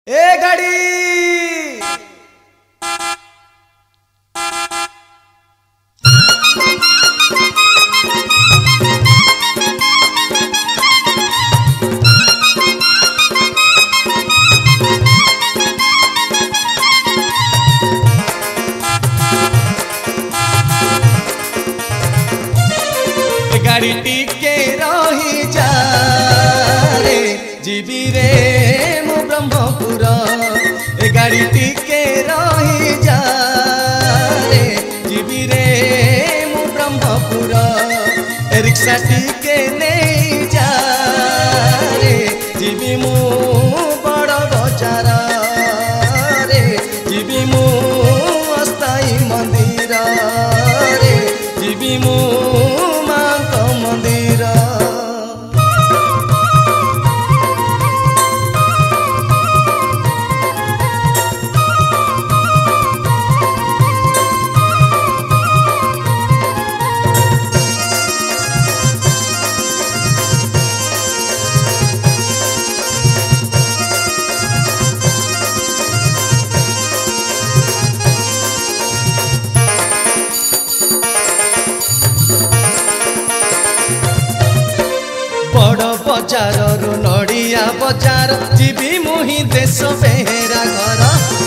ए गाड़ी गाड़ी टिके रही जा रे जीवी रे मु ब्रह्मपुर ए गाड़ी टिके रही जा रे जीवी रे मु ब्रह्मपुर ए रिक्शा टिके नहीं जा रे जीवी मु बड़ बजार रे जीवी मु अस्थाई मंदिर रे जीवी मु बड़ बजार नड़िया बजार जीवी मुही देश बेहेरा घर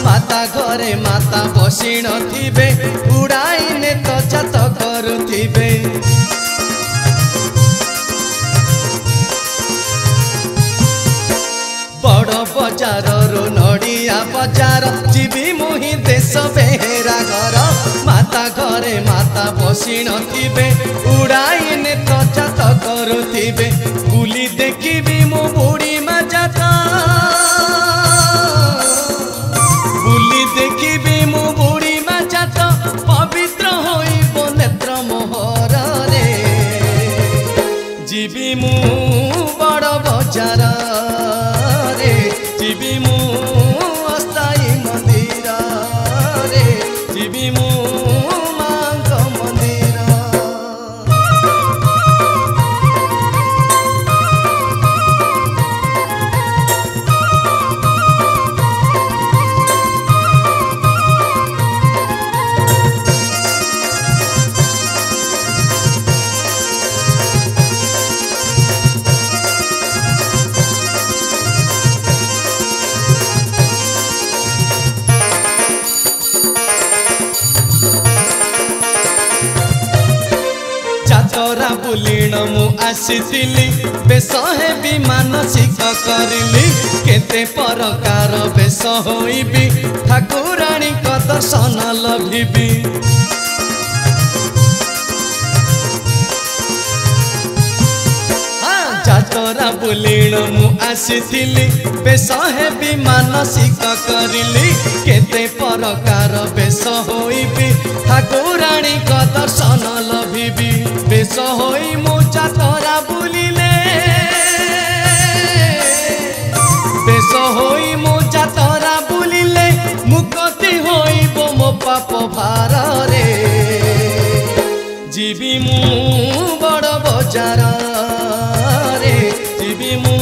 माता घरे माता बसी नथिबे उड़ाइने तो जात करुथिबे बड़ बजार नड़िया बजार जीवी मुही देश बेहेरा घर माता घरे माता बसी नथिबे उड़ाइने तो जात करुथिबे बुली देखी मो बुढ़ी माँ जाता बुली देखी मो बुढ़ी माँ जाता पवित्र होइबो नेत्र मोहर रे जीवी मु बड़ बजार रे जीवी मु अस्थाई मंदिर रे जीवी मु जातरा बुलीण मु आसीथिली बेश हेबी मानसिक करली केते प्रकार बेश होइबी ठाकुराणी को दर्शन लभिबी जातरा बुलीण मु आसीथिली बेश हेबी मानसिक करली केते प्रकार बेश होइबी ठाकुराणी को दर्शन लभिबी बेश होई मु जातरा बुलिले बेश होई मु जातरा बुलिले मुक्ति होइबो मो पाप भार रे जीवी मु बड़ बजार रे जीवी मु